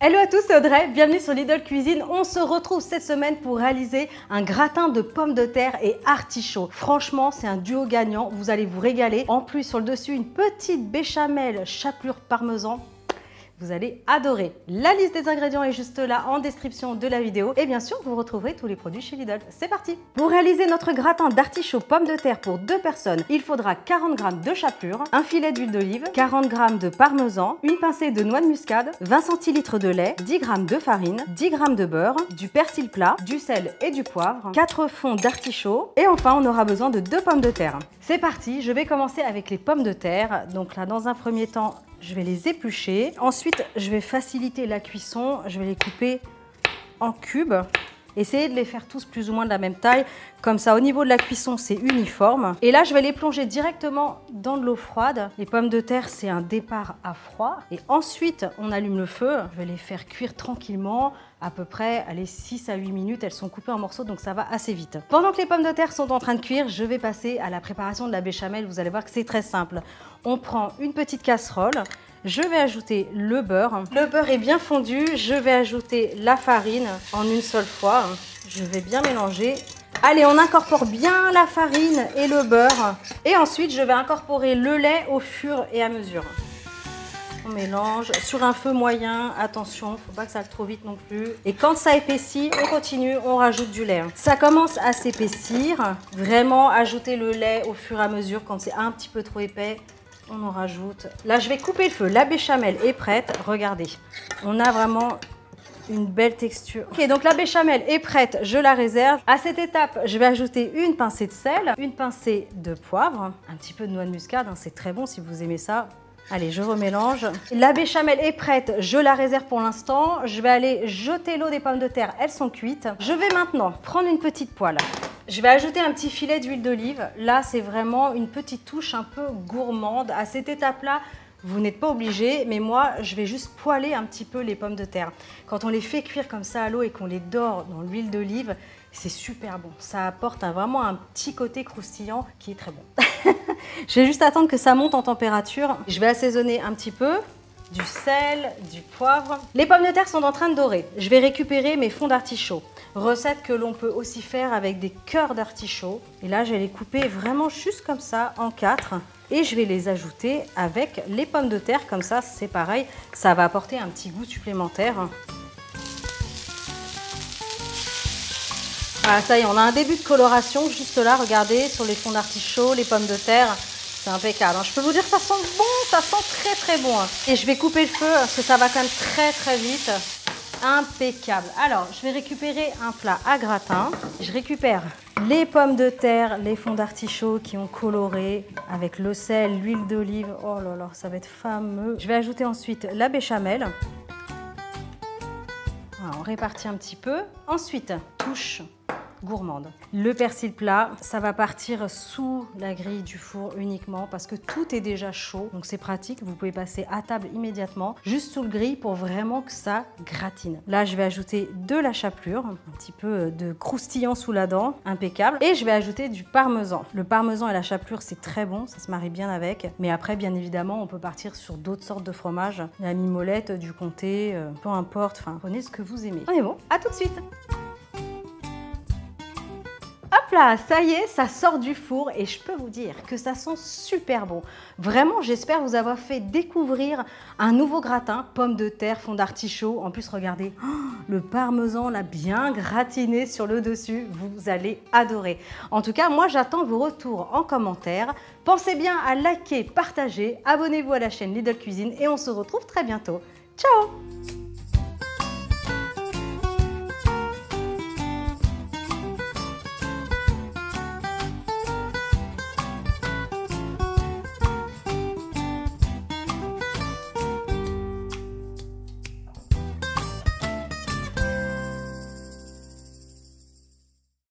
Hello à tous, c'est Audrey, bienvenue sur Lidl Cuisine. On se retrouve cette semaine pour réaliser un gratin de pommes de terre et artichauts. Franchement, c'est un duo gagnant, vous allez vous régaler. En plus, sur le dessus, une petite béchamel chapelure parmesan. Vous allez adorer. La liste des ingrédients est juste là en description de la vidéo. Et bien sûr, vous retrouverez tous les produits chez Lidl. C'est parti! Pour réaliser notre gratin d'artichaut pommes de terre pour 2 personnes, il faudra 40 g de chapelure, un filet d'huile d'olive, 40 g de parmesan, une pincée de noix de muscade, 20 centilitres de lait, 10 g de farine, 10 g de beurre, du persil plat, du sel et du poivre, 4 fonds d'artichaut et enfin on aura besoin de 2 pommes de terre. C'est parti, je vais commencer avec les pommes de terre. Donc là, dans un premier temps, je vais les éplucher. Ensuite, je vais faciliter la cuisson. Je vais les couper en cubes. Essayez de les faire tous plus ou moins de la même taille. Comme ça, au niveau de la cuisson, c'est uniforme. Et là, je vais les plonger directement dans de l'eau froide. Les pommes de terre, c'est un départ à froid. Et ensuite, on allume le feu. Je vais les faire cuire tranquillement. À peu près, allez, 6 à 8 minutes. Elles sont coupées en morceaux, donc ça va assez vite. Pendant que les pommes de terre sont en train de cuire, je vais passer à la préparation de la béchamel. Vous allez voir que c'est très simple. On prend une petite casserole. Je vais ajouter le beurre. Le beurre est bien fondu. Je vais ajouter la farine en une seule fois. Je vais bien mélanger. Allez, on incorpore bien la farine et le beurre. Et ensuite, je vais incorporer le lait au fur et à mesure. On mélange sur un feu moyen. Attention, il ne faut pas que ça aille trop vite non plus. Et quand ça épaissit, on continue, on rajoute du lait. Ça commence à s'épaissir. Vraiment, ajouter le lait au fur et à mesure. Quand c'est un petit peu trop épais, on en rajoute. Là, je vais couper le feu. La béchamel est prête. Regardez, on a vraiment une belle texture. Ok, donc la béchamel est prête. Je la réserve. À cette étape, je vais ajouter une pincée de sel, une pincée de poivre, un petit peu de noix de muscade. Hein, c'est très bon si vous aimez ça. Allez, je remélange. La béchamel est prête. Je la réserve pour l'instant. Je vais aller jeter l'eau des pommes de terre. Elles sont cuites. Je vais maintenant prendre une petite poêle. Je vais ajouter un petit filet d'huile d'olive. Là, c'est vraiment une petite touche un peu gourmande. À cette étape-là, vous n'êtes pas obligé, mais moi, je vais juste poêler un petit peu les pommes de terre. Quand on les fait cuire comme ça à l'eau et qu'on les dore dans l'huile d'olive, c'est super bon. Ça apporte vraiment un petit côté croustillant qui est très bon. Je vais juste attendre que ça monte en température. Je vais assaisonner un petit peu. Du sel, du poivre. Les pommes de terre sont en train de dorer. Je vais récupérer mes fonds d'artichaut. Recette que l'on peut aussi faire avec des cœurs d'artichaut. Et là, je vais les couper vraiment juste comme ça, en 4. Et je vais les ajouter avec les pommes de terre. Comme ça, c'est pareil. Ça va apporter un petit goût supplémentaire. Voilà, ça y est, on a un début de coloration juste là. Regardez, sur les fonds d'artichaut, les pommes de terre. C'est impeccable. Je peux vous dire que ça sent bon, ça sent très très bon. Et je vais couper le feu parce que ça va quand même très très vite. Impeccable. Alors, je vais récupérer un plat à gratin. Je récupère les pommes de terre, les fonds d'artichaut qui ont coloré avec le sel, l'huile d'olive. Oh là là, ça va être fameux. Je vais ajouter ensuite la béchamel. Voilà, on répartit un petit peu. Ensuite, touche gourmande. Le persil plat, ça va partir sous la grille du four uniquement parce que tout est déjà chaud. Donc c'est pratique, vous pouvez passer à table immédiatement, juste sous le grill pour vraiment que ça gratine. Là, je vais ajouter de la chapelure, un petit peu de croustillant sous la dent, impeccable. Et je vais ajouter du parmesan. Le parmesan et la chapelure, c'est très bon, ça se marie bien avec. Mais après, bien évidemment, on peut partir sur d'autres sortes de fromages. La mimolette, du comté, peu importe, enfin, prenez ce que vous aimez. On est bon, à tout de suite! Hop là, ça y est, ça sort du four et je peux vous dire que ça sent super bon. Vraiment, j'espère vous avoir fait découvrir un nouveau gratin, pommes de terre, fond d'artichaut. En plus, regardez, le parmesan là bien gratiné sur le dessus, vous allez adorer. En tout cas, moi j'attends vos retours en commentaire. Pensez bien à liker, partager, abonnez-vous à la chaîne Lidl Cuisine et on se retrouve très bientôt. Ciao!